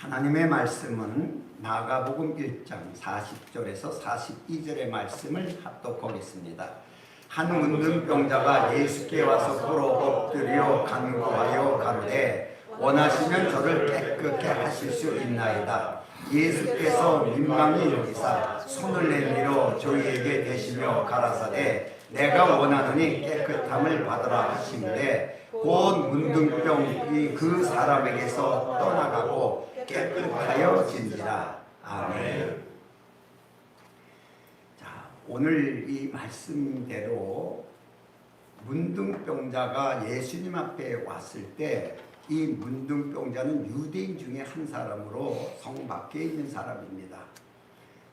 하나님의 말씀은 마가복음 1장 40절에서 42절의 말씀을 합독하겠습니다. 한 문둥병자가 예수께 와서 도로 엎드려 간구하여 가로되 원하시면 저를 깨끗게 하실 수 있나이다. 예수께서 민망히 여기사 손을 내밀어 저희에게 대시며 가라사대 내가 원하노니 깨끗함을 받으라 하시는데 곧 문둥병이 그 사람에게서 떠나가고 깨끗하여진지라. 아멘. 자, 오늘 이 말씀대로 문둥병자가 예수님 앞에 왔을 때 이 문둥병자는 유대인 중에 한 사람으로 성 밖에 있는 사람입니다.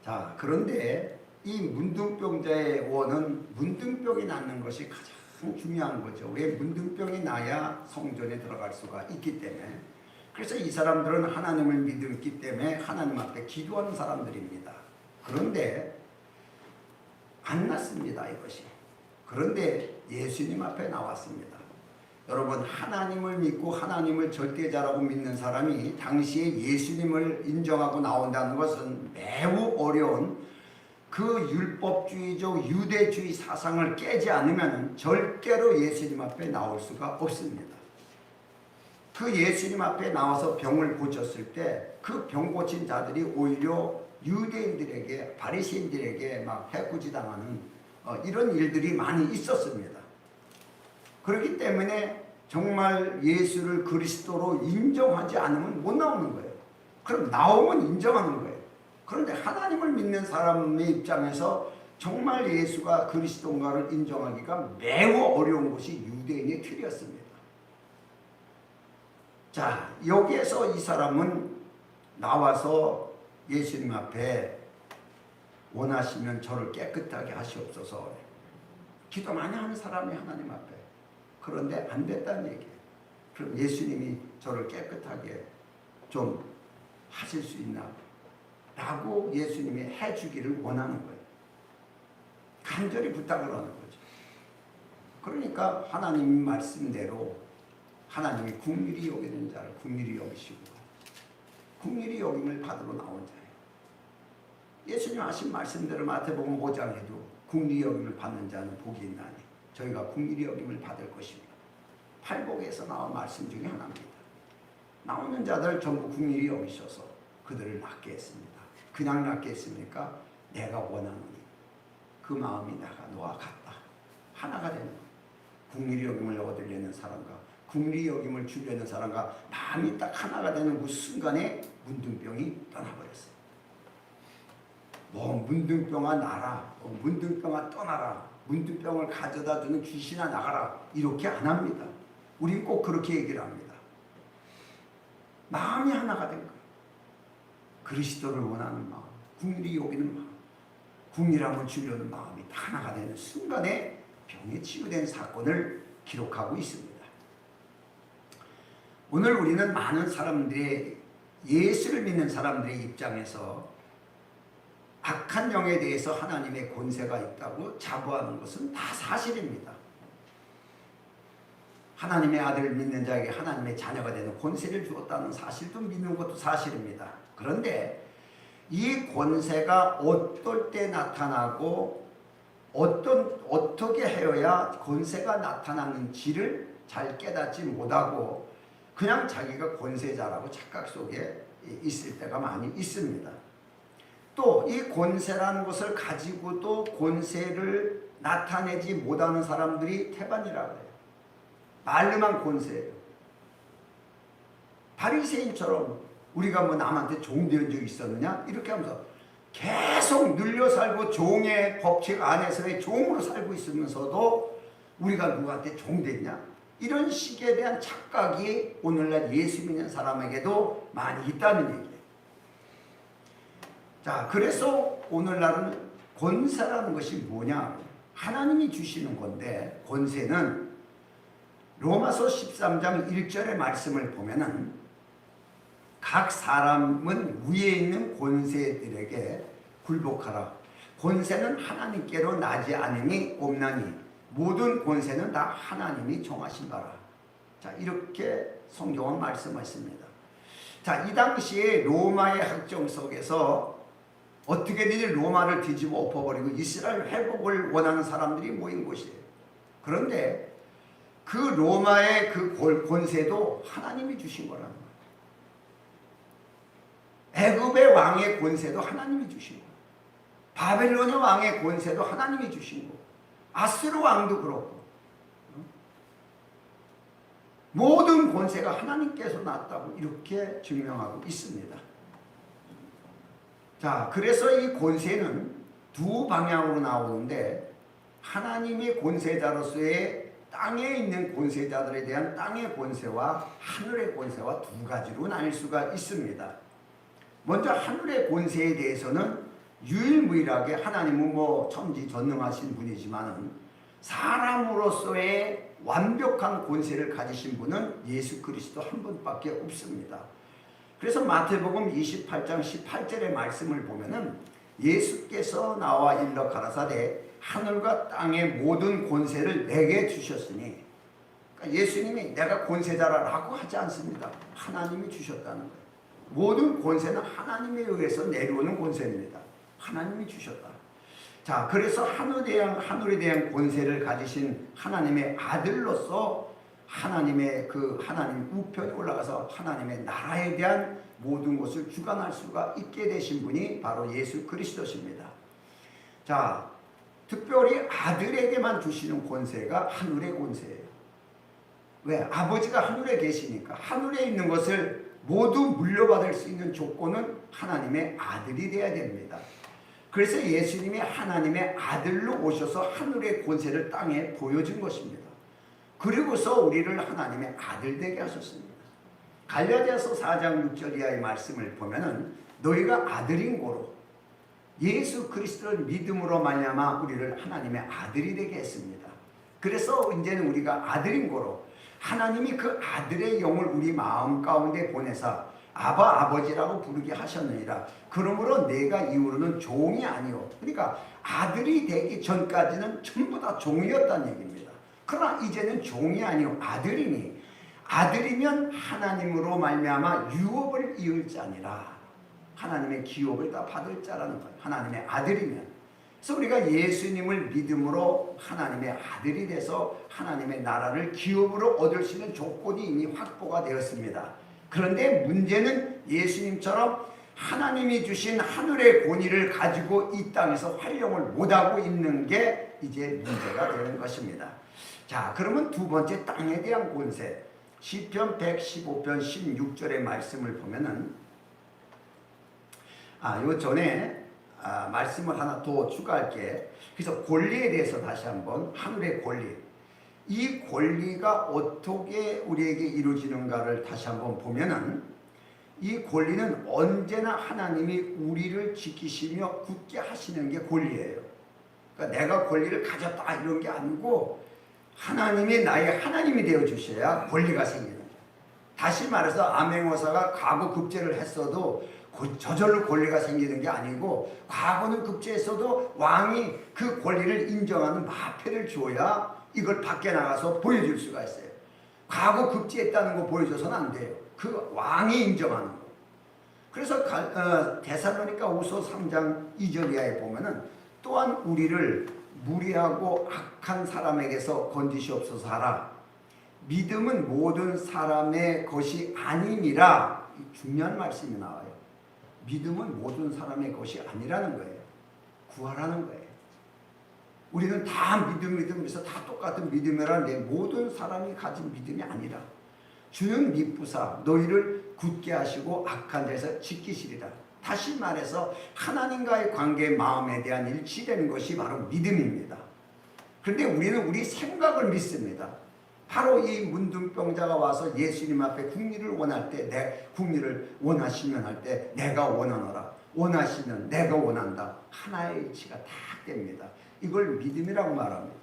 자, 그런데 이 문둥병자의 원은 문둥병이 낫는 것이 가장 중요한 거죠. 왜? 문둥병이 나야 성전에 들어갈 수가 있기 때문에. 그래서 이 사람들은 하나님을 믿었기 때문에 하나님 앞에 기도하는 사람들입니다. 그런데 안 났습니다, 이것이. 그런데 예수님 앞에 나왔습니다. 여러분, 하나님을 믿고 하나님을 절대자라고 믿는 사람이 당시에 예수님을 인정하고 나온다는 것은 매우 어려운 그 율법주의적 유대주의 사상을 깨지 않으면 절대로 예수님 앞에 나올 수가 없습니다. 그 예수님 앞에 나와서 병을 고쳤을 때 그 병 고친 자들이 오히려 유대인들에게 바리새인들에게 막 해코지당하는 이런 일들이 많이 있었습니다. 그렇기 때문에 정말 예수를 그리스도로 인정하지 않으면 못 나오는 거예요. 그럼 나오면 인정하는 거예요. 그런데 하나님을 믿는 사람의 입장에서 정말 예수가 그리스도인가를 인정하기가 매우 어려운 것이 유대인의 틀이었습니다. 자, 여기에서 이 사람은 나와서 예수님 앞에 원하시면 저를 깨끗하게 하시옵소서. 기도 많이 하는 사람이 하나님 앞에. 그런데 안 됐다는 얘기예요. 그럼 예수님이 저를 깨끗하게 좀 하실 수 있나? 라고 예수님이 해주기를 원하는 거예요. 간절히 부탁을 하는 거죠. 그러니까 하나님 말씀대로 하나님이 긍휼히 여기는 자를 긍휼히 여기시고 긍휼히 여김을 받으러 나온 자예요. 예수님 하신 말씀대로 마태복음 5장에도 긍휼히 여김을 받는 자는 복이 있나니 저희가 긍휼히 여김을 받을 것입니다. 팔복에서 나온 말씀 중에 하나입니다. 나오는 자들 전부 긍휼히 여기셔서 그들을 낫게 했습니다. 그냥 낫게 했습니까? 내가 원하노니 그 마음이 나가 너와 같다. 하나가 되는 거예요. 긍휼히 여김을 얻으려는 사람과 긍휼히 여김을 주려는 사람과 마음이 딱 하나가 되는 그 순간에 문둥병이 떠나버렸어요. 뭐 문둥병아 나라, 문둥병아 떠나라, 문둥병을 가져다 주는 귀신아 나가라 이렇게 안 합니다. 우린 꼭 그렇게 얘기를 합니다. 마음이 하나가 된 거예요. 그리스도를 원하는 마음, 긍휼히 여기는 마음, 긍휼함을 주려는 마음이 하나가 되는 순간에 병이 치유된 사건을 기록하고 있습니다. 오늘 우리는 많은 사람들의 예수를 믿는 사람들의 입장에서 악한 영에 대해서 하나님의 권세가 있다고 자부하는 것은 다 사실입니다. 하나님의 아들을 믿는 자에게 하나님의 자녀가 되는 권세를 주었다는 사실도 믿는 것도 사실입니다. 그런데 이 권세가 어떨 때 나타나고 어떻게 하여야 권세가 나타나는지를 잘 깨닫지 못하고 그냥 자기가 권세자라고 착각 속에 있을 때가 많이 있습니다. 또 이 권세라는 것을 가지고도 권세를 나타내지 못하는 사람들이 태반이라고 해요. 말로만 권세예요. 바리새인처럼 우리가 뭐 남한테 종되는 적이 있었느냐? 이렇게 하면서 계속 눌려 살고 종의 법칙 안에서의 종으로 살고 있으면서도 우리가 누구한테 종됐냐? 이런 식에 대한 착각이 오늘날 예수 믿는 사람에게도 많이 있다는 얘기예요. 자, 그래서 오늘날은 권세라는 것이 뭐냐? 하나님이 주시는 건데 권세는 로마서 13장 1절의 말씀을 보면은 각 사람은 위에 있는 권세들에게 굴복하라. 권세는 하나님께로 나지 않으니 없나니 모든 권세는 다 하나님이 정하신 바라. 자, 이렇게 성경은 말씀하십니다. 자, 이 당시에 로마의 학정 속에서 어떻게든 로마를 뒤집어 엎어버리고 이스라엘 회복을 원하는 사람들이 모인 곳이에요. 그런데 그 로마의 그 권세도 하나님이 주신 거라는 거예요. 애굽의 왕의 권세도 하나님이 주신 거예요. 바벨론의 왕의 권세도 하나님이 주신 거예요. 아스루 왕도 그렇고 모든 권세가 하나님께서 났다고 이렇게 증명하고 있습니다. 자, 그래서 이 권세는 두 방향으로 나오는데 하나님의 권세자로서의 땅에 있는 권세자들에 대한 땅의 권세와 하늘의 권세와 두 가지로 나뉠 수가 있습니다. 먼저 하늘의 권세에 대해서는 유일무이하게 하나님은 천지전능하신 분이지만 사람으로서의 완벽한 권세를 가지신 분은 예수 그리스도 한 분밖에 없습니다. 그래서 마태복음 28장 18절의 말씀을 보면은 예수께서 나와 일러 가라사대 하늘과 땅의 모든 권세를 내게 주셨으니, 그러니까 예수님이 내가 권세자라고 하지 않습니다. 하나님이 주셨다는 거예요. 모든 권세는 하나님에 의해서 내려오는 권세입니다. 하나님이 주셨다. 자, 그래서 하늘에 대한 권세를 가지신 하나님의 아들로서 하나님 우편에 올라가서 하나님의 나라에 대한 모든 것을 주관할 수가 있게 되신 분이 바로 예수 그리스도십니다. 자, 특별히 아들에게만 주시는 권세가 하늘의 권세예요. 왜? 아버지가 하늘에 계시니까 하늘에 있는 것을 모두 물려받을 수 있는 조건은 하나님의 아들이 되어야 됩니다. 그래서 예수님이 하나님의 아들로 오셔서 하늘의 권세를 땅에 보여준 것입니다. 그리고서 우리를 하나님의 아들 되게 하셨습니다. 갈라디아서 4장 6절 이하의 말씀을 보면은 너희가 아들인 고로 예수 그리스도를 믿음으로 말미암아 우리를 하나님의 아들이 되게 했습니다. 그래서 이제는 우리가 아들인 고로 하나님이 그 아들의 영을 우리 마음 가운데 보내사 아바 아버지라고 부르게 하셨느니라. 그러므로 내가 이후로는 종이 아니요. 그러니까 아들이 되기 전까지는 전부 다 종이었다는 얘기입니다. 그러나 이제는 종이 아니요 아들이니 아들이면 하나님으로 말미암아 유업을 이을 자니라. 하나님의 기업을 다 받을 자라는 거예요. 하나님의 아들이면. 그래서 우리가 예수님을 믿음으로 하나님의 아들이 돼서 하나님의 나라를 기업으로 얻을 수 있는 조건이 이미 확보가 되었습니다. 그런데 문제는 예수님처럼 하나님이 주신 하늘의 권위를 가지고 이 땅에서 활용을 못하고 있는 게 이제 문제가 되는 것입니다. 자, 그러면 두 번째 땅에 대한 권세, 시편 115편 16절의 말씀을 보면은 요 전에 말씀을 하나 더 추가할게. 그래서 권리에 대해서 다시 한번, 하늘의 권리, 이 권리가 어떻게 우리에게 이루어지는가를 다시 한번 보면은 이 권리는 언제나 하나님이 우리를 지키시며 굳게 하시는 게 권리예요. 그러니까 내가 권리를 가졌다 이런 게 아니고 하나님이 나의 하나님이 되어 주셔야 권리가 생기는 거예요. 다시 말해서 암행어사가 과거 급제를 했어도 저절로 권리가 생기는 게 아니고 과거는 급제했어도 왕이 그 권리를 인정하는 마패를 줘야 이걸 밖에 나가서 보여줄 수가 있어요. 과거 급제했다는 거 보여줘서는 안 돼요. 그 왕이 인정하는 거. 그래서 데살로니가 후서 3장 2절 이하에 보면은 또한 우리를 무리하고 악한 사람에게서 건지시옵소서 하라. 믿음은 모든 사람의 것이 아니니라. 중요한 말씀이 나와요. 믿음은 모든 사람의 것이 아니라는 거예요. 구하라는 거예요. 우리는 다 믿음에서 다 똑같은 믿음이라는데 모든 사람이 가진 믿음이 아니라 주는 미쁘사 너희를 굳게 하시고 악한 데서 지키시리라. 다시 말해서 하나님과의 관계 마음에 대한 일치되는 것이 바로 믿음입니다. 그런데 우리는 우리 생각을 믿습니다. 바로 이 문둥병자가 와서 예수님 앞에 국리를 원할 때, 내 국리를 원하시면 할 때 내가 원하노라, 원하시면 내가 원한다, 하나의 일치가 딱 됩니다. 이걸 믿음이라고 말합니다.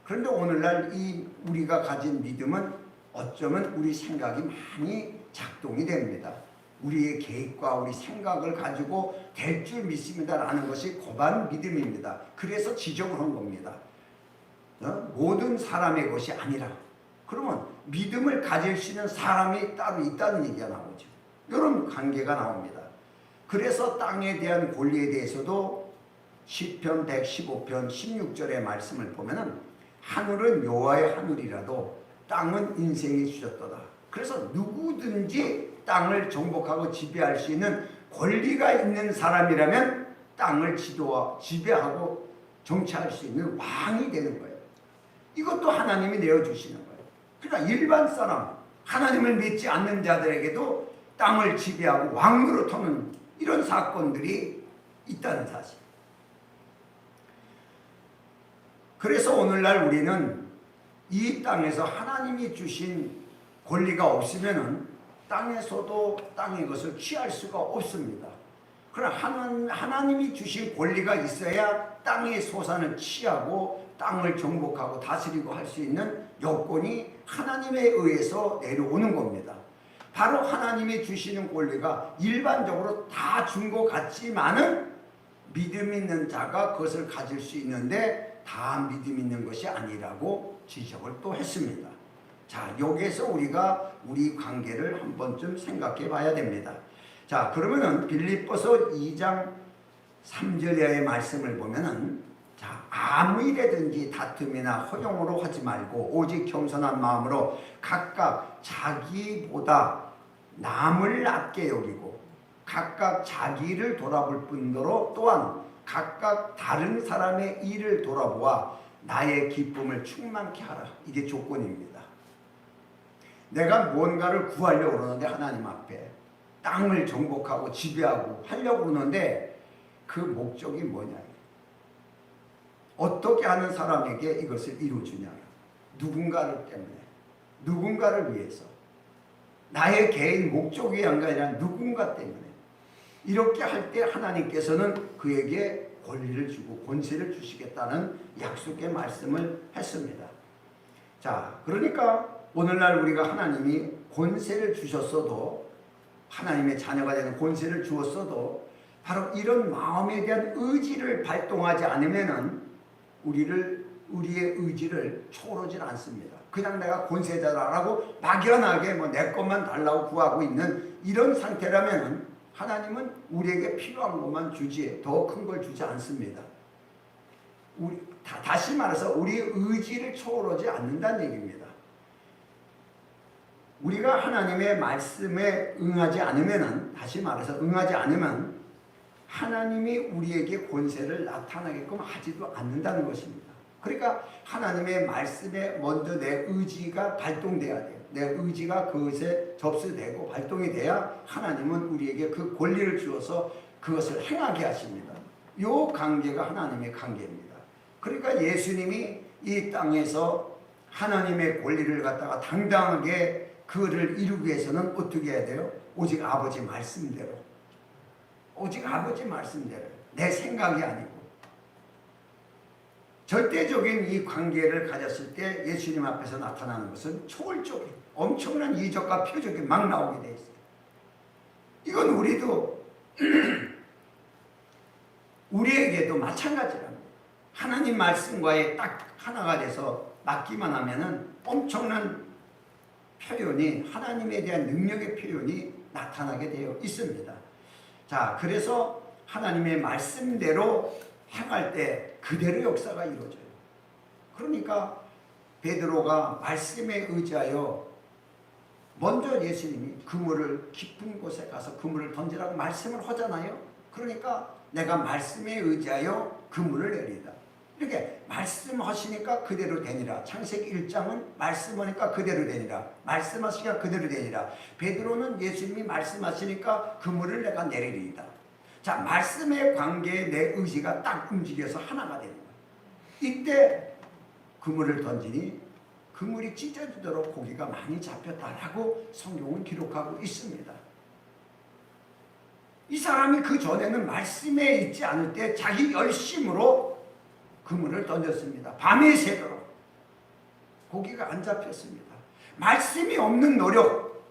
그런데 오늘날 이 우리가 가진 믿음은 어쩌면 우리 생각이 많이 작동이 됩니다. 우리의 계획과 우리 생각을 가지고 될 줄 믿습니다라는 것이 고반 믿음입니다. 그래서 지적을 한 겁니다. 모든 사람의 것이 아니라. 그러면 믿음을 가질 수 있는 사람이 따로 있다는 얘기가 나오죠. 이런 관계가 나옵니다. 그래서 땅에 대한 권리에 대해서도 시편 115편 16절의 말씀을 보면은 하늘은 여호와의 하늘이라도 땅은 인생이 주셨도다. 그래서 누구든지 땅을 정복하고 지배할 수 있는 권리가 있는 사람이라면 땅을 지배하고 정치할 수 있는 왕이 되는 거예요. 이것도 하나님이 내어주시는 거예요. 그러니까 일반 사람, 하나님을 믿지 않는 자들에게도 땅을 지배하고 왕노릇하는 이런 사건들이 있다는 사실. 그래서 오늘날 우리는 이 땅에서 하나님이 주신 권리가 없으면은 땅에서도 땅의 것을 취할 수가 없습니다. 그러나 하나님이 주신 권리가 있어야 땅의 소산을 취하고 땅을 정복하고 다스리고 할 수 있는 여건이 하나님에 의해서 내려오는 겁니다. 바로 하나님이 주시는 권리가 일반적으로 다 준 것 같지만은 믿음 있는 자가 그것을 가질 수 있는데 다 믿음 있는 것이 아니라고 지적을 또 했습니다. 자, 여기에서 우리가 우리 관계를 한 번쯤 생각해 봐야 됩니다. 자, 그러면은 빌립보서 2장 3절의 말씀을 보면은 자, 아무 일에든지 다툼이나 허용으로 하지 말고 오직 겸손한 마음으로 각각 자기보다 남을 낮게 여기고 각각 자기를 돌아볼 뿐더러 또한 각각 다른 사람의 일을 돌아보아 나의 기쁨을 충만케 하라. 이게 조건입니다. 내가 뭔가를 구하려고 그러는데 하나님 앞에 땅을 정복하고 지배하고 하려고 그러는데 그 목적이 뭐냐? 어떻게 하는 사람에게 이것을 이루어주냐? 누군가를 때문에, 누군가를 위해서, 나의 개인 목적 위한 게 아니라 누군가 때문에 이렇게 할 때 하나님께서는 그에게 권리를 주고 권세를 주시겠다는 약속의 말씀을 했습니다. 자, 그러니까 오늘날 우리가 하나님이 권세를 주셨어도, 하나님의 자녀가 되는 권세를 주었어도 바로 이런 마음에 대한 의지를 발동하지 않으면은 우리의 의지를 초월하지 않습니다. 그냥 내가 권세자라고 막연하게 내 것만 달라고 구하고 있는 이런 상태라면은 하나님은 우리에게 필요한 것만 주지 더 큰 걸 주지 않습니다. 다시 말해서 우리의 의지를 초월하지 않는다는 얘기입니다. 우리가 하나님의 말씀에 응하지 않으면은, 다시 말해서 응하지 않으면 하나님이 우리에게 권세를 나타나게끔 하지도 않는다는 것입니다. 그러니까 하나님의 말씀에 먼저 내 의지가 발동돼야 돼요. 내 의지가 그것에 접수되고 발동이 돼야 하나님은 우리에게 그 권리를 주어서 그것을 행하게 하십니다. 이 관계가 하나님의 관계입니다. 그러니까 예수님이 이 땅에서 하나님의 권리를 갖다가 당당하게 그를 이루기 위해서는 어떻게 해야 돼요? 오직 아버지 말씀대로, 오직 아버지 말씀대로, 내 생각이 아니고 절대적인 이 관계를 가졌을 때 예수님 앞에서 나타나는 것은 초월적인 엄청난 이적과 표적이 막 나오게 돼 있어요. 이건 우리도 우리에게도 마찬가지랍니다. 하나님 말씀과의 딱 하나가 돼서 맞기만 하면은 엄청난 표현이, 하나님에 대한 능력의 표현이 나타나게 되어 있습니다. 자, 그래서 하나님의 말씀대로 행할 때 그대로 역사가 이루어져요. 그러니까 베드로가 말씀에 의지하여 먼저 예수님이 그물을 깊은 곳에 가서 그물을 던지라고 말씀을 하잖아요. 그러니까 내가 말씀에 의지하여 그물을 내리다. 이렇게 말씀하시니까 그대로 되니라. 창세기 1장은 말씀하니까 그대로 되니라. 말씀하시니까 그대로 되니라. 베드로는 예수님이 말씀하시니까 그물을 내가 내리리이다. 자, 말씀의 관계에 내 의지가 딱 움직여서 하나가 되는 거예요. 이때 그물을 던지니 그물이 찢어지도록 고기가 많이 잡혔다라고 성경은 기록하고 있습니다. 이 사람이 그 전에는 말씀에 있지 않을 때 자기 열심으로 그물을 던졌습니다. 밤에 새도록 고기가 안 잡혔습니다. 말씀이 없는 노력,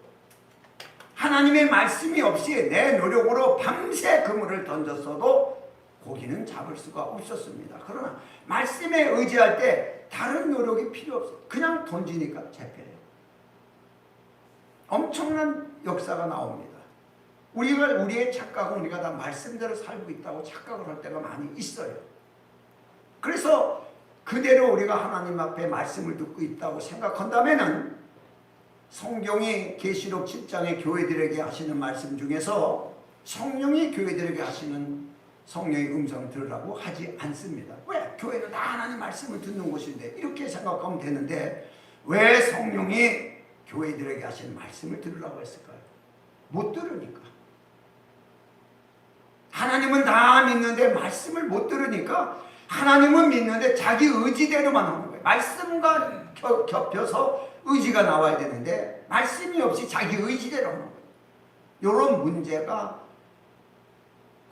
하나님의 말씀이 없이 내 노력으로 밤새 그물을 던졌어도 고기는 잡을 수가 없었습니다. 그러나 말씀에 의지할 때 다른 노력이 필요 없어요. 그냥 던지니까 잡혀요. 엄청난 역사가 나옵니다. 우리의 착각은 우리가 다 말씀대로 살고 있다고 착각을 할 때가 많이 있어요. 그래서 그대로 우리가 하나님 앞에 말씀을 듣고 있다고 생각한다면은 성경이 계시록 7장에 교회들에게 하시는 말씀 중에서 성령이 교회들에게 하시는 성령의 음성을 들으라고 하지 않습니다. 왜? 교회는 다 하나님 말씀을 듣는 곳인데 이렇게 생각하면 되는데 왜 성령이 교회들에게 하시는 말씀을 들으라고 했을까요? 못 들으니까. 하나님은 다 믿는데 말씀을 못 들으니까 하나님은 믿는데 자기 의지대로만 하는 거예요. 말씀과 겹쳐서 의지가 나와야 되는데 말씀이 없이 자기 의지대로 하는 거예요. 이런 문제가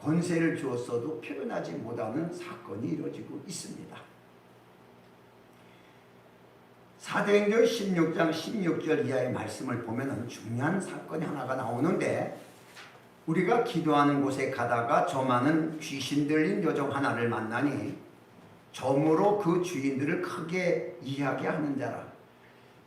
권세를 주었어도 표현하지 못하는 사건이 이루어지고 있습니다. 사도행전 16장 16절 이하의 말씀을 보면 중요한 사건이 하나가 나오는데 우리가 기도하는 곳에 가다가 저 많은 귀신 들린 여종 하나를 만나니 점으로 그 주인들을 크게 이야기하게 하는 자라.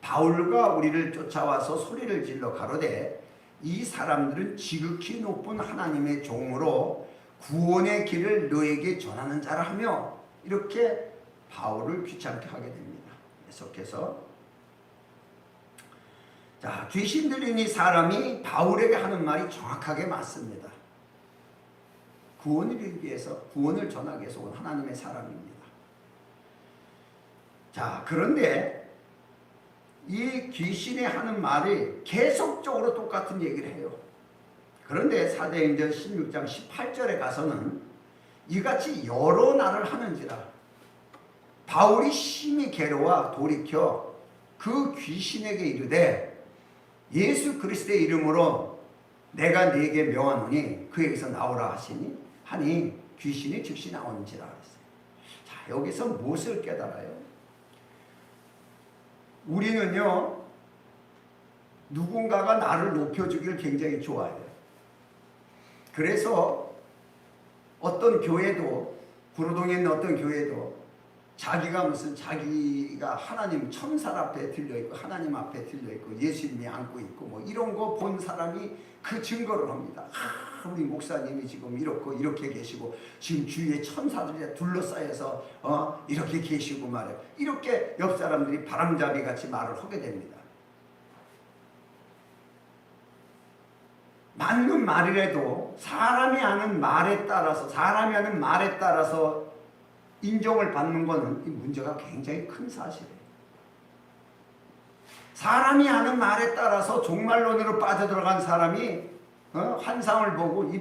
바울과 우리를 쫓아와서 소리를 질러 가로되 이 사람들은 지극히 높은 하나님의 종으로 구원의 길을 너에게 전하는 자라 하며 이렇게 바울을 귀찮게 하게 됩니다. 계속해서 자, 귀신 들린 이 사람이 바울에게 하는 말이 정확하게 맞습니다. 구원을 이루기 위해서, 구원을 전하기 위해서 온 하나님의 사람입니다. 자, 그런데 이 귀신이 하는 말이 계속적으로 똑같은 얘기를 해요. 그런데 사도행전 16장 18절에 가서는 이같이 여러 날을 하는지라 바울이 심히 괴로워 돌이켜 그 귀신에게 이르되 예수 그리스도의 이름으로 내가 네게 명하노니 그에게서 나오라 하니 귀신이 즉시 나오는지라 그랬어요. 자, 여기서 무엇을 깨달아요? 우리는요, 누군가가 나를 높여주기를 굉장히 좋아해요. 그래서 어떤 교회도, 구로동에 있는 어떤 교회도 자기가 하나님 천사 앞에 들려있고 하나님 앞에 들려있고 예수님이 안고 있고 뭐 이런 거 본 사람이 그 증거를 합니다. 우리 목사님이 지금 이렇게 계시고 지금 주위에 천사들이 둘러싸여서 이렇게 계시고 말이에요. 이렇게 옆 사람들이 바람잡이 같이 말을 하게 됩니다. 맞는 말이라도 사람이 하는 말에 따라서 인정을 받는 것은 이 문제가 굉장히 큰 사실이에요. 사람이 하는 말에 따라서 종말론으로 빠져들어간 사람이 환상을 보고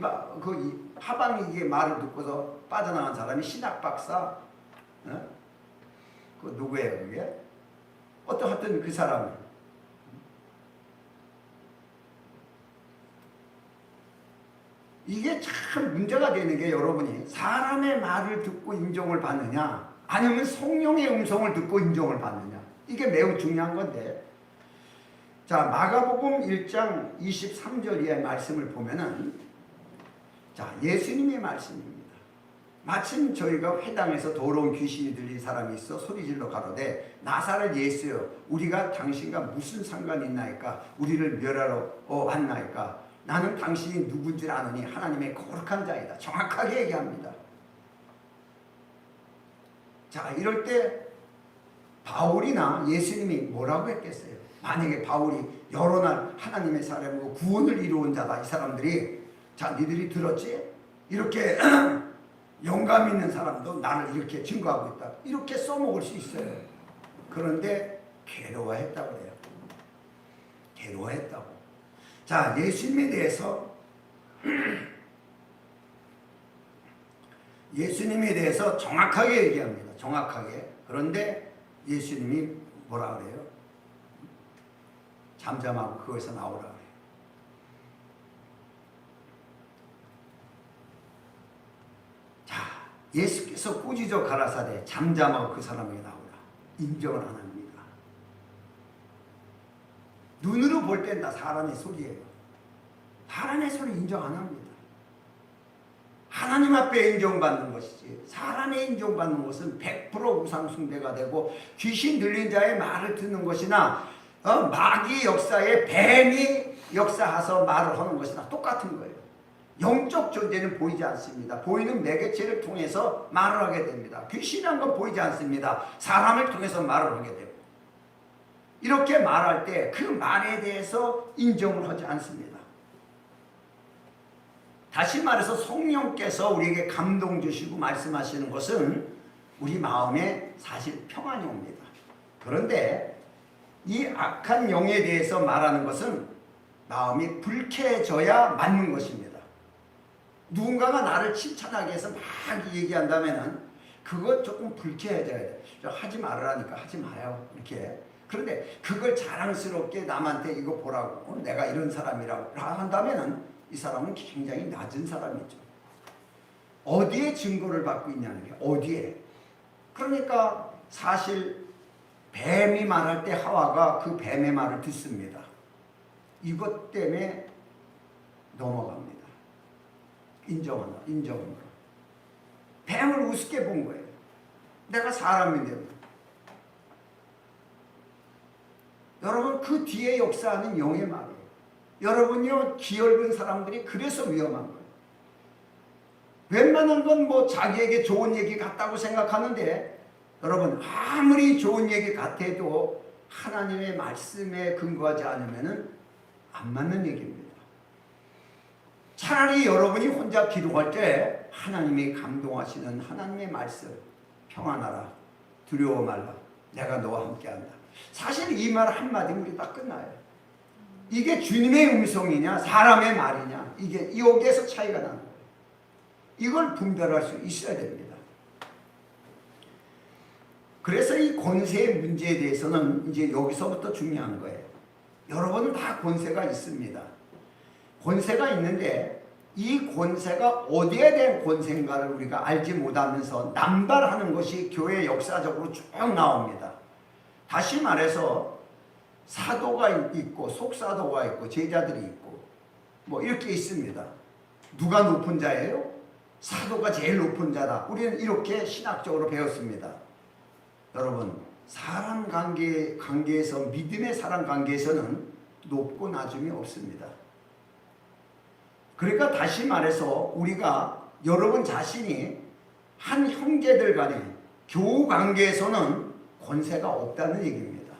하방이의 말을 듣고서 빠져나간 사람이 신학박사, 그 누구예요 그게? 하여튼 그 사람은 이게 참 문제가 되는 게 여러분이 사람의 말을 듣고 인정을 받느냐 아니면 성령의 음성을 듣고 인정을 받느냐 이게 매우 중요한 건데 자 마가복음 1장 23절 이하의 말씀을 보면은 자 예수님의 말씀입니다. 마침 저희가 회당에서 더러운 귀신이 들린 사람이 있어 소리질러 가로되 나사렛 예수여 우리가 당신과 무슨 상관이 있나이까 우리를 멸하러 왔나이까 나는 당신이 누군지 아느니 하나님의 거룩한 자이다. 정확하게 얘기합니다. 자 이럴 때 바울이나 예수님이 뭐라고 했겠어요? 만약에 바울이 여러 날 하나님의 사람이고 구원을 이루은 자다 이 사람들이 자 니들이 들었지? 이렇게 영감 있는 사람도 나를 이렇게 증거하고 있다. 이렇게 써먹을 수 있어요. 그런데 괴로워했다고 그래요. 괴로워했다고. 자 예수님에 대해서 정확하게 얘기합니다. 정확하게. 그런데 예수님이 뭐라 그래요? 잠잠하고 그거에서 나오라 그래요. 자 예수께서 꾸짖어 가라사대 잠잠하고 그 사람에게 나오라. 인정을 안 합니다. 눈으로 볼 땐 다 사람의 소리예요. 사람의 소리 인정 안 합니다. 하나님 앞에 인정받는 것이지 사람의 인정받는 것은 100% 우상숭배가 되고 귀신 들린 자의 말을 듣는 것이나 마귀 역사에 뱀이 역사해서 말을 하는 것이나 똑같은 거예요. 영적 존재는 보이지 않습니다. 보이는 매개체를 통해서 말을 하게 됩니다. 귀신이란 건 보이지 않습니다. 사람을 통해서 말을 하게 되고, 이렇게 말할 때 그 말에 대해서 인정을 하지 않습니다. 다시 말해서 성령께서 우리에게 감동 주시고 말씀하시는 것은 우리 마음에 사실 평안이 옵니다. 그런데 이 악한 영에 대해서 말하는 것은 마음이 불쾌해져야 맞는 것입니다. 누군가가 나를 칭찬하기 위해서 막 얘기한다면 그거 조금 불쾌해져야 돼. 하지 말으라니까 하지 마요. 이렇게. 그런데 그걸 자랑스럽게 남한테 이거 보라고, 내가 이런 사람이라고 한다면 이 사람은 굉장히 낮은 사람이죠. 어디에 증거를 받고 있냐는 게 어디에. 그러니까 사실 뱀이 말할 때 하와가 그 뱀의 말을 듣습니다. 이것 때문에 넘어갑니다. 인정으로. 뱀을 우습게 본 거예요. 내가 사람인데. 여러분, 그 뒤에 역사하는 영의 말이에요. 여러분요, 기넓은 사람들이 그래서 위험한 거예요. 웬만한 건 뭐 자기에게 좋은 얘기 같다고 생각하는데, 여러분, 아무리 좋은 얘기 같아도 하나님의 말씀에 근거하지 않으면 안 맞는 얘기입니다. 차라리 여러분이 혼자 기도할 때 하나님이 감동하시는 하나님의 말씀, 평안하라, 두려워 말라, 내가 너와 함께한다. 사실 이 말 한마디면 우리 다 끝나요. 이게 주님의 음성이냐 사람의 말이냐, 이게 여기에서 차이가 나는 거예요. 이걸 분별할 수 있어야 됩니다. 그래서 이 권세의 문제에 대해서는 이제 여기서부터 중요한 거예요. 여러분은 다 권세가 있습니다. 권세가 있는데 이 권세가 어디에 대한 권세인가를 우리가 알지 못하면서 남발하는 것이 교회 역사적으로 쭉 나옵니다. 다시 말해서 사도가 있고 속사도가 있고 제자들이 있고 뭐 이렇게 있습니다. 누가 높은 자예요? 사도가 제일 높은 자다. 우리는 이렇게 신학적으로 배웠습니다. 여러분, 사람 관계에서, 믿음의 사람 관계에서는 높고 낮음이 없습니다. 그러니까 다시 말해서 우리가 여러분 자신이 한 형제들 간의 교우 관계에서는 권세가 없다는 얘기입니다.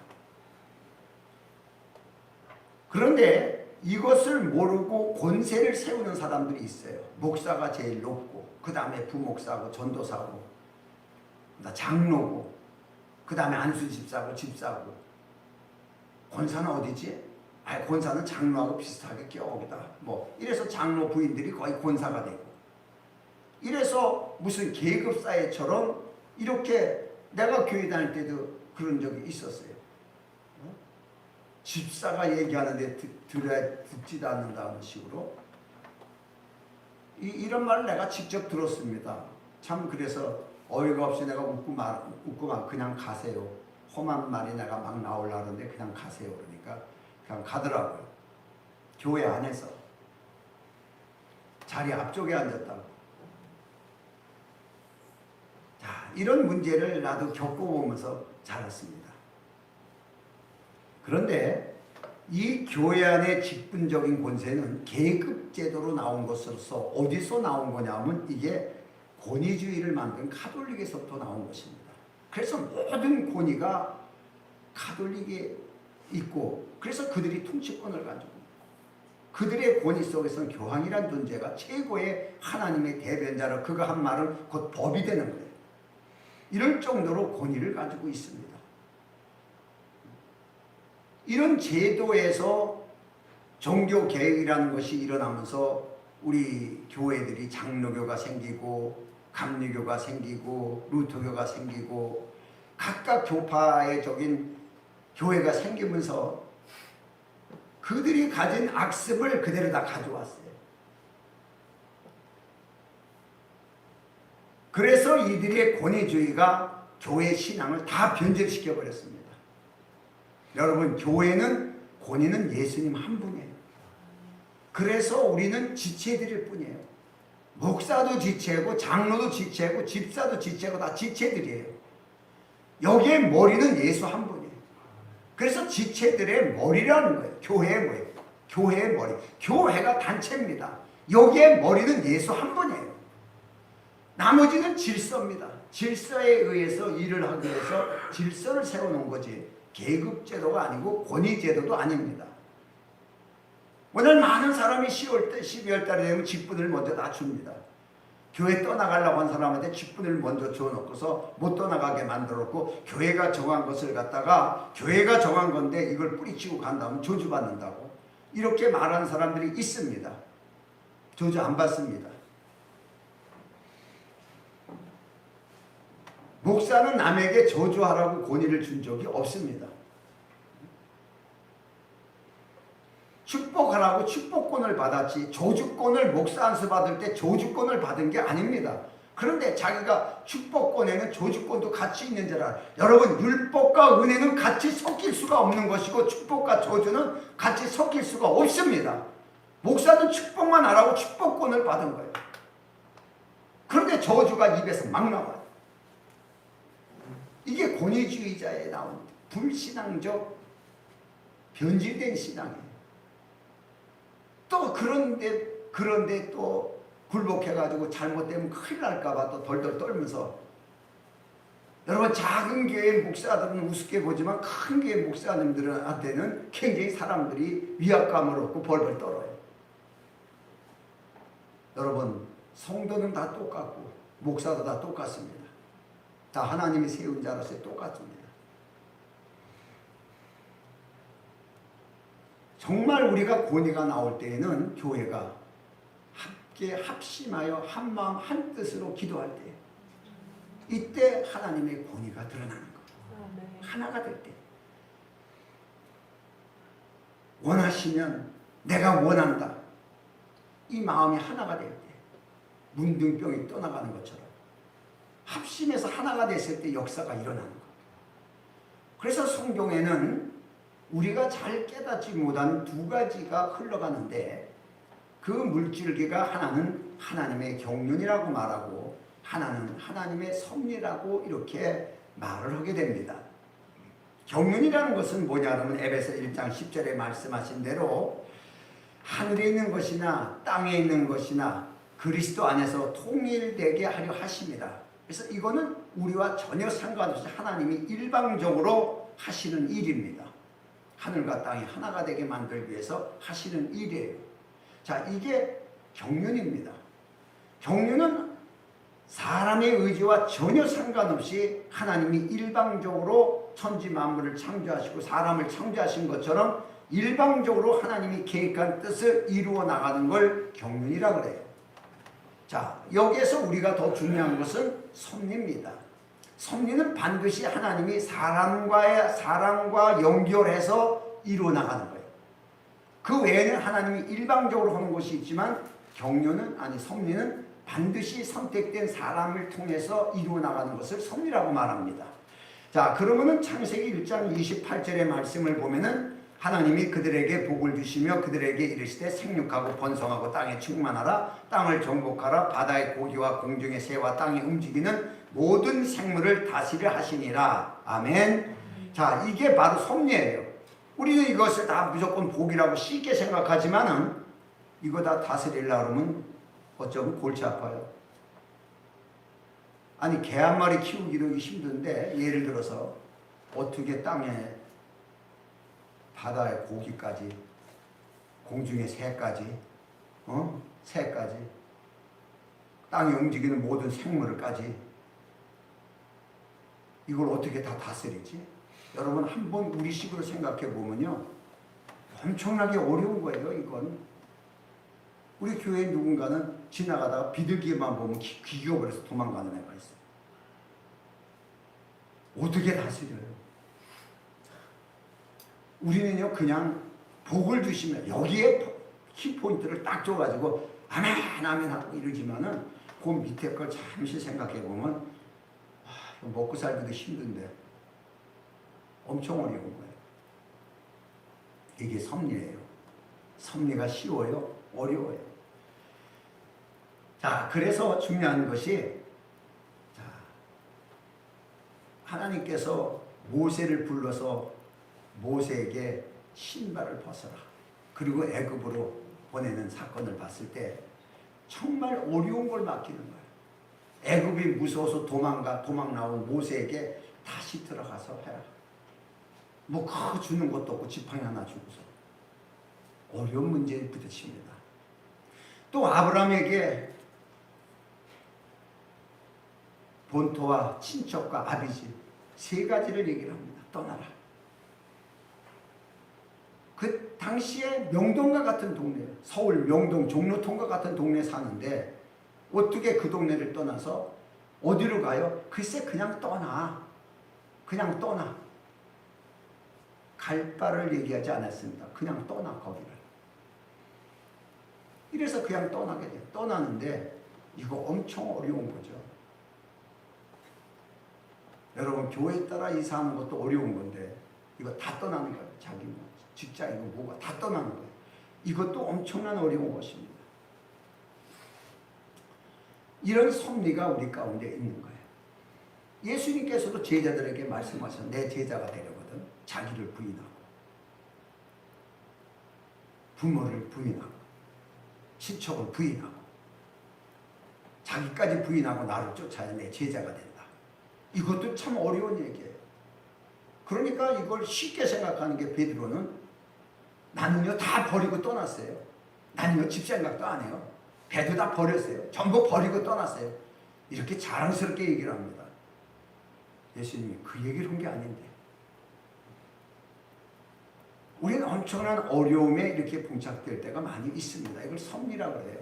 그런데 이것을 모르고 권세를 세우는 사람들이 있어요. 목사가 제일 높고, 그 다음에 부목사고 전도사고, 장로고, 그 다음에 안수집사고 집사고. 권사는 어디지? 권사는 장로하고 비슷하게 껴오기다. 뭐 이래서 장로 부인들이 거의 권사가 되고, 이래서 무슨 계급사회처럼 이렇게, 내가 교회 다닐 때도 그런 적이 있었어요. 집사가 얘기하는데 듣지도 않는다는 식으로. 이런 말을 내가 직접 들었습니다. 참, 그래서 어이가 없이 내가 웃고 그냥 가세요. 험한 말이 내가 막 나오려는데 그냥 가세요. 그러니까 그냥 가더라고요. 교회 안에서. 자리 앞쪽에 앉았다고. 자, 이런 문제를 나도 겪어보면서 자랐습니다. 그런데 이 교회 안의 직분적인 권세는 계급제도로 나온 것으로서 어디서 나온 거냐면 이게 권위주의를 만든 가톨릭에서부터 나온 것입니다. 그래서 모든 권위가 가톨릭에 있고, 그래서 그들이 통치권을 가지고, 그들의 권위 속에서는 교황이란 존재가 최고의 하나님의 대변자로, 그가 한 말은 곧 법이 되는 거예요. 이럴 정도로 권위를 가지고 있습니다. 이런 제도에서 종교개혁이라는 것이 일어나면서 우리 교회들이 장로교가 생기고 감리교가 생기고 루터교가 생기고 각각 교파의 적인 교회가 생기면서 그들이 가진 악습을 그대로 다 가져왔어요. 그래서 이들의 권위주의가 교회 신앙을 다 변질시켜 버렸습니다. 여러분, 교회는 권위는 예수님 한 분이에요. 그래서 우리는 지체들일 뿐이에요. 목사도 지체고 장로도 지체고 집사도 지체고 다 지체들이에요. 여기에 머리는 예수 한 분이에요. 그래서 지체들의 머리라는 거예요. 교회의 머리. 교회의 머리. 교회가 단체입니다. 여기에 머리는 예수 한 분이에요. 나머지는 질서입니다. 질서에 의해서 일을 하기 위해서 질서를 세워놓은 거지 계급제도가 아니고 권위제도도 아닙니다. 오늘 많은 사람이 12월 달에 되면 직분을 먼저 다 줍니다. 교회 떠나가려고 한 사람한테 직분을 먼저 주어놓고서 못 떠나가게 만들었고, 교회가 정한 것을 갖다가 교회가 정한 건데 이걸 뿌리치고 간다면 저주받는다고 이렇게 말하는 사람들이 있습니다. 저주 안 받습니다. 목사는 남에게 저주하라고 권위를 준 적이 없습니다. 축복하라고 축복권을 받았지 저주권을 목사 안수 받을 때 저주권을 받은 게 아닙니다. 그런데 자기가 축복권에는 저주권도 같이 있는 줄 알아요. 여러분, 율법과 은혜는 같이 섞일 수가 없는 것이고 축복과 저주는 같이 섞일 수가 없습니다. 목사는 축복만 하라고 축복권을 받은 거예요. 그런데 저주가 입에서 막 나와요. 이게 권위주의자에 나온 불신앙적 변질된 신앙이에요. 또 그런데 또 굴복해가지고 잘못되면 큰일 날까봐 또 덜덜 떨면서, 여러분, 작은 교회 목사들은 우습게 보지만 큰 교회 목사님들한테는 굉장히 사람들이 위압감을 얻고 벌벌 떨어요. 여러분, 성도는 다 똑같고 목사도 다 똑같습니다. 다 하나님이 세운 자로서 똑같습니다. 정말 우리가 권위가 나올 때에는 교회가 함께 합심하여 한 마음 한 뜻으로 기도할 때, 이때 하나님의 권위가 드러나는 거예요. 하나가 될 때, 원하시면 내가 원한다, 이 마음이 하나가 될 때 문둥병이 떠나가는 것처럼 합심해서 하나가 됐을 때 역사가 일어나는 거예요. 그래서 성경에는 우리가 잘 깨닫지 못한 두 가지가 흘러가는데, 그 물줄기가 하나는 하나님의 경륜이라고 말하고 하나는 하나님의 섭리라고 이렇게 말을 하게 됩니다. 경륜이라는 것은 뭐냐면 에베소 1장 10절에 말씀하신 대로 하늘에 있는 것이나 땅에 있는 것이나 그리스도 안에서 통일되게 하려 하십니다. 그래서 이거는 우리와 전혀 상관없이 하나님이 일방적으로 하시는 일입니다. 하늘과 땅이 하나가 되게 만들기 위해서 하시는 일이에요. 자, 이게 경륜입니다. 경륜은 사람의 의지와 전혀 상관없이 하나님이 일방적으로 천지 만물을 창조하시고 사람을 창조하신 것처럼 일방적으로 하나님이 계획한 뜻을 이루어 나가는 걸 경륜이라고 그래요. 자, 여기에서 우리가 더 중요한 것은 섭리입니다. 섭리는 반드시 하나님이 사람과 연결해서 이루어 나가는 거예요. 그 외에는 하나님이 일방적으로 하는 것이 있지만 섭리는 반드시 선택된 사람을 통해서 이루어 나가는 것을 섭리라고 말합니다. 자, 그러면은 창세기 1장 28절의 말씀을 보면은 하나님이 그들에게 복을 주시며 그들에게 이르시되 생육하고 번성하고 땅에 충만하라, 땅을 정복하라, 바다의 고기와 공중의 새와 땅이 움직이는 모든 생물을 다스리려 하시니라. 아멘. 자, 이게 바로 섭리예요. 우리는 이것을 다 무조건 복이라고 쉽게 생각하지만은 이거 다 다스리려고 그러면 어쩌면 골치 아파요. 아니, 개 한 마리 키우기도 힘든데 예를 들어서 어떻게 땅에 바다의 고기까지 공중의 새까지 새까지 땅에 움직이는 모든 생물까지 이걸 어떻게 다 다스리지? 여러분, 한번 우리식으로 생각해 보면요, 엄청나게 어려운 거예요. 이건 우리 교회 누군가는 지나가다가 비둘기만 보면 귀겨버려서 도망가는 애가 있어요. 어떻게 다스려요? 우리는요, 그냥 복을 주시면 여기에 키포인트를 딱 줘가지고 아멘 아멘 하고 이러지만은 그 밑에 걸 잠시 생각해 보면 먹고 살기도 힘든데 엄청 어려운 거예요. 이게 섭리예요. 섭리가 쉬워요? 어려워요. 자, 그래서 중요한 것이, 자, 하나님께서 모세를 불러서 모세에게 신발을 벗어라, 그리고 애굽으로 보내는 사건을 봤을 때 정말 어려운 걸 맡기는 거예요. 애굽이 무서워서 도망 나온 모세에게 다시 들어가서 해라. 뭐 그거 주는 것도 없고 지팡이 하나 주고서 어려운 문제에 부딪힙니다. 또 아브라함에게 본토와 친척과 아비집 세 가지를 얘기를 합니다. 떠나라. 그 당시에 명동과 같은 동네, 서울 명동 종로통과 같은 동네에 사는데 어떻게 그 동네를 떠나서 어디로 가요? 글쎄 그냥 떠나. 그냥 떠나. 갈 바를 얘기하지 않았습니다. 그냥 떠나 거기를. 이래서 그냥 떠나게 돼요. 떠나는데 이거 엄청 어려운 거죠. 여러분 교회 따라 이사하는 것도 어려운 건데 이거 다 떠나는 거예요. 자기 뭐 직장이고 뭐가 다 떠나는 거예요. 이것도 엄청난 어려운 것입니다. 이런 섭리가 우리 가운데 있는 거예요. 예수님께서도 제자들에게 말씀하셔서 내 제자가 되려거든 자기를 부인하고 부모를 부인하고 친척을 부인하고 자기까지 부인하고 나를 쫓아야 내 제자가 된다. 이것도 참 어려운 얘기예요. 그러니까 이걸 쉽게 생각하는 게 베드로는 나는요 다 버리고 떠났어요. 나는요 집 생각도 안 해요. 배도 다 버렸어요. 전부 버리고 떠났어요. 이렇게 자랑스럽게 얘기를 합니다. 예수님이 그 얘기를 한 게 아닌데 우리는 엄청난 어려움에 이렇게 봉착될 때가 많이 있습니다. 이걸 섭리라고 해요.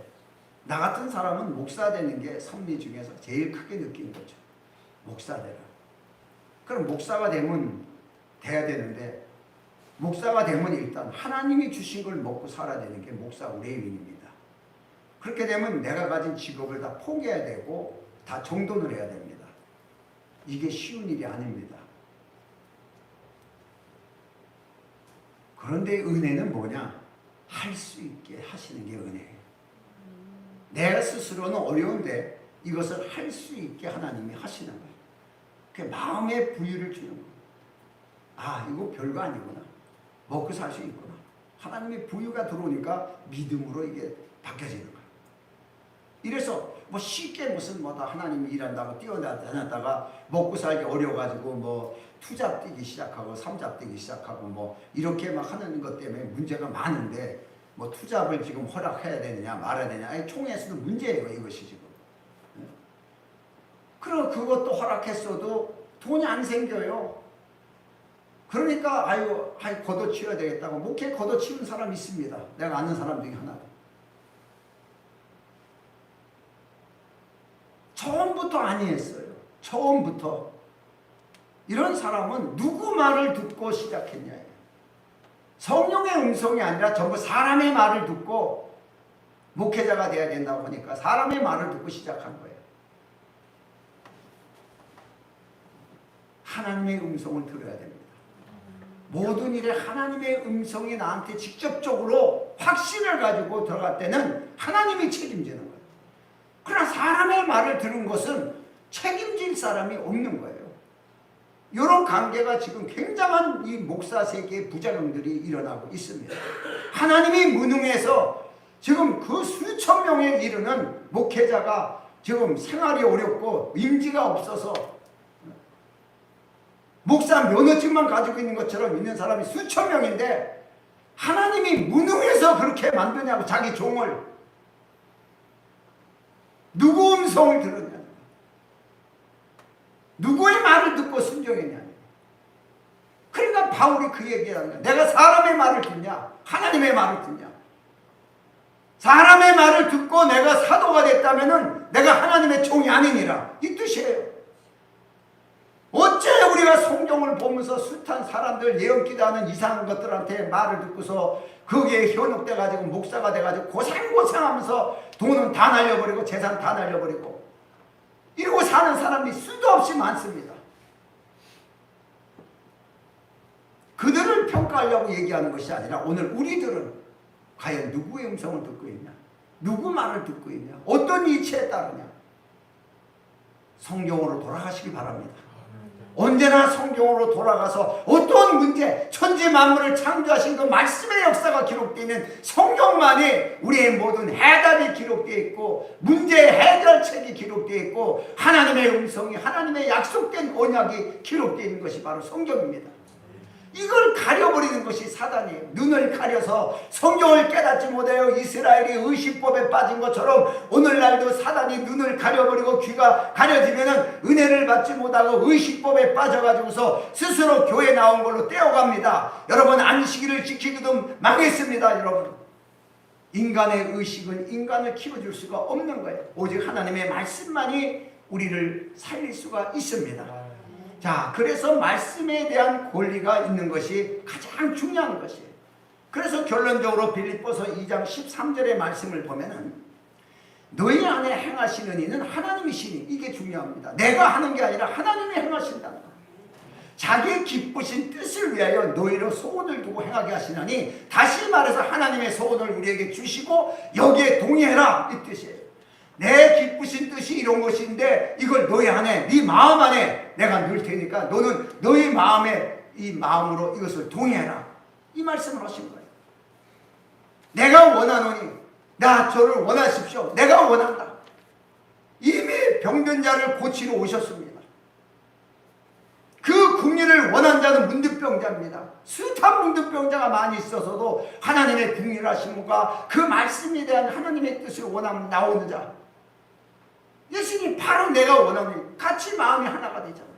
나 같은 사람은 목사 되는 게 섭리 중에서 제일 크게 느낀 거죠. 목사 되라. 그럼 목사가 돼야 되는데 목사가 되면 일단 하나님이 주신 걸 먹고 살아야 되는 게 목사 레인입니다. 그렇게 되면 내가 가진 직업을 다 포기해야 되고 다 정돈을 해야 됩니다. 이게 쉬운 일이 아닙니다. 그런데 은혜는 뭐냐? 할 수 있게 하시는 게 은혜예요. 내 스스로는 어려운데 이것을 할 수 있게 하나님이 하시는 거예요. 그 마음의 부유를 주는 거예요. 아, 이거 별거 아니구나. 먹고 살 수 있구나. 하나님의 부유가 들어오니까 믿음으로 이게 바뀌어지는 거예요. 이래서 뭐 쉽게 무슨 뭐다 하나님이 일한다고 뛰어다녔다가 먹고 살기 어려워가지고 뭐 투잡 뛰기 시작하고 삼잡 뛰기 시작하고 뭐 이렇게 막 하는 것 때문에 문제가 많은데 뭐 투잡을 지금 허락해야 되느냐 말아야 되느냐 아니 총회에서도 문제예요 이것이 지금. 그럼 그것도 허락했어도 돈이 안 생겨요. 그러니까 아유 걷어치워야 되겠다고 목회 걷어치운 사람이 있습니다. 내가 아는 사람 중에 하나. 처음부터 아니했어요. 처음부터. 이런 사람은 누구 말을 듣고 시작했냐. 성령의 음성이 아니라 전부 사람의 말을 듣고 목회자가 돼야 된다고 하니까 사람의 말을 듣고 시작한 거예요. 하나님의 음성을 들어야 됩니다. 모든 일에 하나님의 음성이 나한테 직접적으로 확신을 가지고 들어갈 때는 하나님이 책임지는 거예요. 그러나 사람의 말을 들은 것은 책임질 사람이 없는 거예요. 이런 관계가 지금 굉장한 이 목사 세계의 부작용들이 일어나고 있습니다. 하나님이 무능해서 지금 그 수천 명에 이르는 목회자가 지금 생활이 어렵고 임지가 없어서 목사 면허증만 가지고 있는 것처럼 있는 사람이 수천 명인데 하나님이 무능해서 그렇게 만드냐고 자기 종을. 누구 음성을 들었냐? 누구의 말을 듣고 순종했냐? 그러니까 바울이 그 얘기하는 거야. 내가 사람의 말을 듣냐? 하나님의 말을 듣냐? 사람의 말을 듣고 내가 사도가 됐다면 내가 하나님의 종이 아니니라. 이 뜻이에요. 어째 우리가 성경을 보면서 숱한 사람들 예언기도하는 이상한 것들한테 말을 듣고서 거기에 현혹돼가지고 목사가 돼가지고 고생하면서 돈은 다 날려버리고 재산 다 날려버리고 이러고 사는 사람들이 수도 없이 많습니다. 그들을 평가하려고 얘기하는 것이 아니라 오늘 우리들은 과연 누구의 음성을 듣고 있냐? 누구 말을 듣고 있냐? 어떤 이치에 따르냐? 성경으로 돌아가시기 바랍니다. 언제나 성경으로 돌아가서 어떤 문제, 천지 만물을 창조하신 그 말씀의 역사가 기록되어 있는 성경만이 우리의 모든 해답이 기록되어 있고 문제의 해결책이 기록되어 있고 하나님의 음성이, 하나님의 약속된 언약이 기록되어 있는 것이 바로 성경입니다. 이걸 가려버리는 것이 사단이에요. 눈을 가려서 성경을 깨닫지 못하여 이스라엘이 의식법에 빠진 것처럼 오늘날도 사단이 눈을 가려버리고 귀가 가려지면 은혜를 받지 못하고 의식법에 빠져가지고서 스스로 교회 나온 걸로 떼어갑니다. 여러분, 안식일을 지키기도 망했습니다. 여러분, 인간의 의식은 인간을 키워줄 수가 없는 거예요. 오직 하나님의 말씀만이 우리를 살릴 수가 있습니다. 자, 그래서 말씀에 대한 권리가 있는 것이 가장 중요한 것이에요. 그래서 결론적으로 빌립보서 2장 13절의 말씀을 보면은 너희 안에 행하시는 이는 하나님이시니, 이게 중요합니다. 내가 하는 게 아니라 하나님이 행하신다. 자기의 기쁘신 뜻을 위하여 너희로 소원을 두고 행하게 하시나니, 다시 말해서 하나님의 소원을 우리에게 주시고 여기에 동의해라, 이 뜻이에요. 내 기쁘신 뜻이 이런 것인데 이걸 너희 안에, 네 마음 안에 내가 넣을 테니까 너는 너희 마음에, 이 마음으로 이것을 동의해라, 이 말씀을 하신 거예요. 내가 원하노니 저를 원하십시오. 내가 원한다. 이미 병든 자를 고치러 오셨습니다. 그 국리를 원한 자는 문득병자입니다. 숱한 문득병자가 많이 있어서도 하나님의 국리하심과 그 말씀에 대한 하나님의 뜻을 원하면 나오는 자, 예수님이 바로 내가 원하는, 같이 마음이 하나가 되잖아요.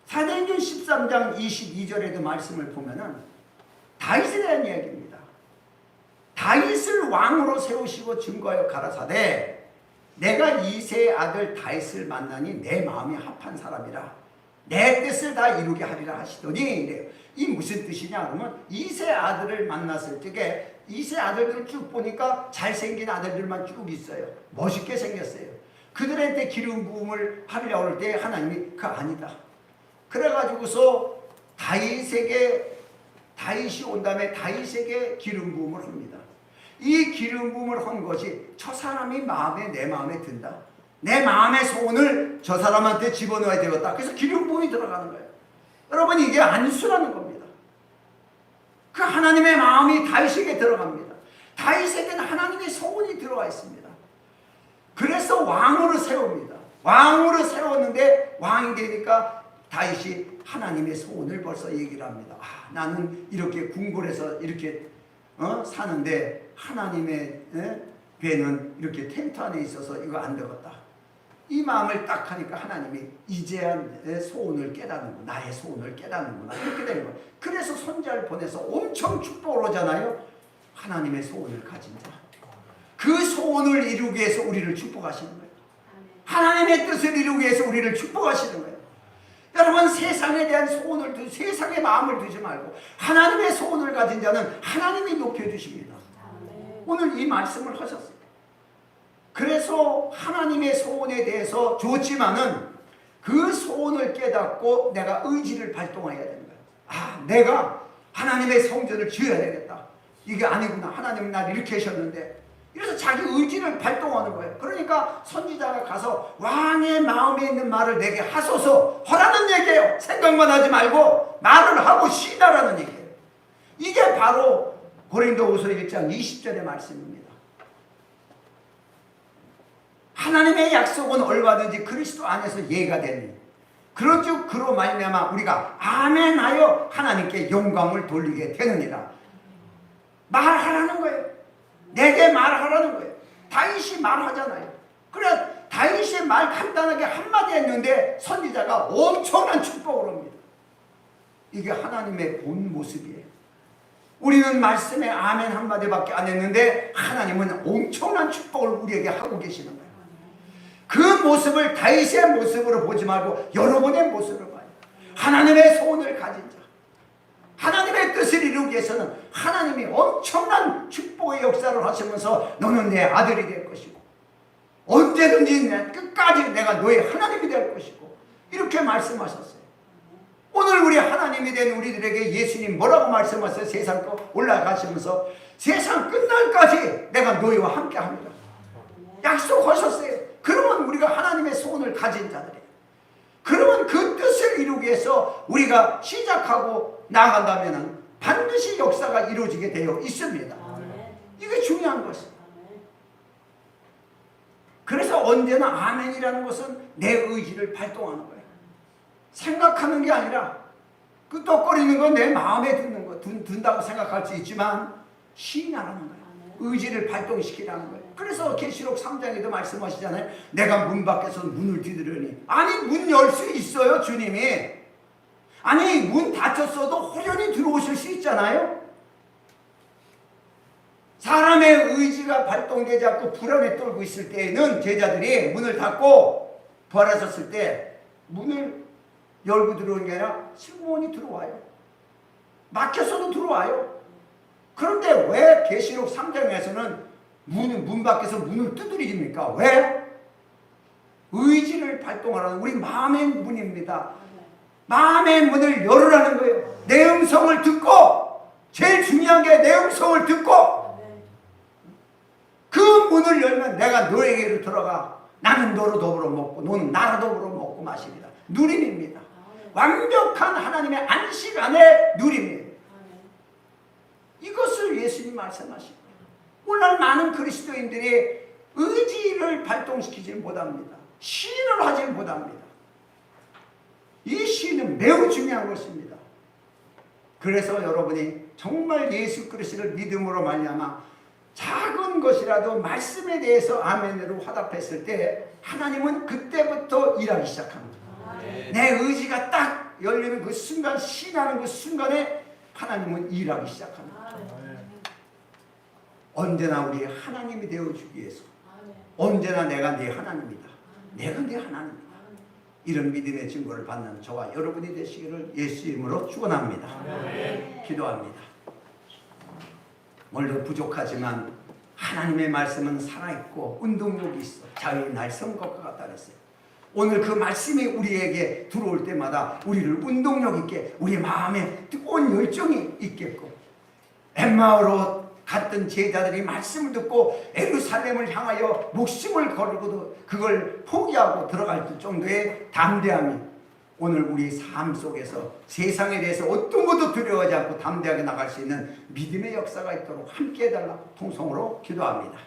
사도행전 13장 22절에도 말씀을 보면은 다윗에 대한 이야기입니다. 다윗을 왕으로 세우시고 증거하여 가라사대 내가 이새의 아들 다윗을 만나니 내 마음이 합한 사람이라 내 뜻을 다 이루게 하리라 하시더니 이래요. 이 무슨 뜻이냐 그러면 이새 아들을 만났을 적에 이새 아들들 쭉 보니까 잘생긴 아들들만 쭉 있어요. 멋있게 생겼어요. 그들한테 기름 부음을 하려고 할 때 하나님이 그거 아니다. 그래가지고서 다윗이 온 다음에 다윗에게 기름 부음을 합니다. 이 기름 부음을 한 것이 저 사람이 내 마음에 든다. 내 마음의 소원을 저 사람한테 집어넣어야 되겠다. 그래서 기름 부음이 들어가는 거예요. 여러분, 이게 안수라는 겁니다. 그 하나님의 마음이 다윗에게 들어갑니다. 다윗에게는 하나님의 소원이 들어가 있습니다. 그래서 왕으로 세웁니다. 왕으로 세웠는데 왕이 되니까 다윗이 하나님의 소원을 벌써 얘기를 합니다. 나는 이렇게 궁궐에서 이렇게 사는데 하나님의 배는 이렇게 텐트 안에 있어서 이거 안 되겠다. 이 마음을 딱 하니까 하나님이 이제야 내 소원을 깨닫는구나, 나의 소원을 깨닫는구나, 이렇게 되는 거예요. 그래서 손자를 보내서 엄청 축복을 하잖아요. 하나님의 소원을 가진 자, 그 소원을 이루기 위해서 우리를 축복하시는 거예요. 하나님의 뜻을 이루기 위해서 우리를 축복하시는 거예요. 여러분, 세상에 대한 소원을 세상의 마음을 두지 말고 하나님의 소원을 가진 자는 하나님이 높여주십니다. 오늘 이 말씀을 하셨어요. 그래서 하나님의 소원에 대해서 줬지만은 그 소원을 깨닫고 내가 의지를 발동해야 되는 거예요. 내가 하나님의 성전을 지어야 되겠다. 이게 아니구나. 하나님은 나를 이렇게 하셨는데. 그래서 자기 의지를 발동하는 거예요. 그러니까 선지자가 가서 왕의 마음에 있는 말을 내게 하소서 하라는 얘기예요. 생각만 하지 말고 말을 하고 쉬라라는 얘기예요. 이게 바로 고린도후서 1장 20절의 말씀입니다. 하나님의 약속은 얼마든지 그리스도 안에서 예가 되니 그런즉 그로 말미암아 우리가 아멘하여 하나님께 영광을 돌리게 되느니라. 말하라는 거예요. 내게 말하라는 거예요. 다윗이 말하잖아요. 그래, 다윗이 말 간단하게 한마디 했는데 선지자가 엄청난 축복을 합니다. 이게 하나님의 본 모습이에요. 우리는 말씀에 아멘 한마디밖에 안 했는데 하나님은 엄청난 축복을 우리에게 하고 계시는 거예요. 그 모습을 다윗의 모습으로 보지 말고 여러분의 모습으로 봐요. 하나님의 소원을 가진 자, 하나님의 뜻을 이루기 위해서는 하나님이 엄청난 축복의 역사를 하시면서 너는 내 아들이 될 것이고 언제든지 끝까지 내가 너의 하나님이 될 것이고 이렇게 말씀하셨어요. 오늘 우리 하나님이 된 우리들에게 예수님 뭐라고 말씀하셨어요? 세상 올라가시면서 세상 끝날까지 내가 너희와 함께 합니다. 약속하셨어요. 그러면 우리가 하나님의 소원을 가진 자들이에요. 그러면 그 뜻을 이루기 위해서 우리가 시작하고 나간다면 반드시 역사가 이루어지게 되어 있습니다. 이게 중요한 것입니다. 그래서 언제나 아멘이라는 것은 내 의지를 발동하는 거예요. 생각하는 게 아니라 끄떡거리는 건 내 마음에 드는 거 든다고 생각할 수 있지만 시인하라는 거예요. 의지를 발동시키라는 거예요. 그래서 계시록 3장에도 말씀하시잖아요. 내가 문 밖에서 문을 두드리니. 아니 문 열 수 있어요 주님이. 아니 문 닫혔어도 호련히 들어오실 수 있잖아요. 사람의 의지가 발동되지 않고 불안에 떨고 있을 때에는 제자들이 문을 닫고 부활하셨을 때 문을 열고 들어오는 게 아니라 승무원이 들어와요. 막혔어도 들어와요. 그런데 왜 계시록 3장에서는 문 밖에서 문을 두드립니까? 왜? 의지를 발동하라는 우리 마음의 문입니다. 마음의 문을 열으라는 거예요. 내 음성을 듣고, 제일 중요한 게 내 음성을 듣고 그 문을 열면 내가 너에게로 들어가 나는 너로 더불어 먹고 너는 나로 더불어 먹고 마십니다. 누림입니다. 완벽한 하나님의 안식 안에 누림이에요. 이것을 예수님이 말씀하십니다. 오늘 많은 그리스도인들이 의지를 발동시키지 못합니다. 시인을 하지 못합니다. 이 시는 매우 중요한 것입니다. 그래서 여러분이 정말 예수 그리스도를 믿음으로 말미암아 작은 것이라도 말씀에 대해서 아멘으로 화답했을 때 하나님은 그때부터 일하기 시작합니다. 내 의지가 딱 열리는 그 순간, 시인하는 그 순간에 하나님은 일하기 시작합니다. 언제나 우리 하나님이 되어주기 위해서 언제나 내가 네 하나님이다. 내가 네 하나님이다. 이런 믿음의 증거를 받는 저와 여러분이 되시기를 예수 이름으로 축원합니다. 기도합니다. 물론 부족하지만 하나님의 말씀은 살아있고 운동력이 있어 자유의 날선 것과 같다 그랬어요. 오늘 그 말씀이 우리에게 들어올 때마다 우리를 운동력 있게 우리 마음에 뜨거운 열정이 있겠고 엠마오로 갔던 제자들이 말씀을 듣고 예루살렘을 향하여 목숨을 걸고도 그걸 포기하고 들어갈 정도의 담대함이 오늘 우리 삶 속에서 세상에 대해서 어떤 것도 두려워하지 않고 담대하게 나갈 수 있는 믿음의 역사가 있도록 함께 해달라고 통성으로 기도합니다.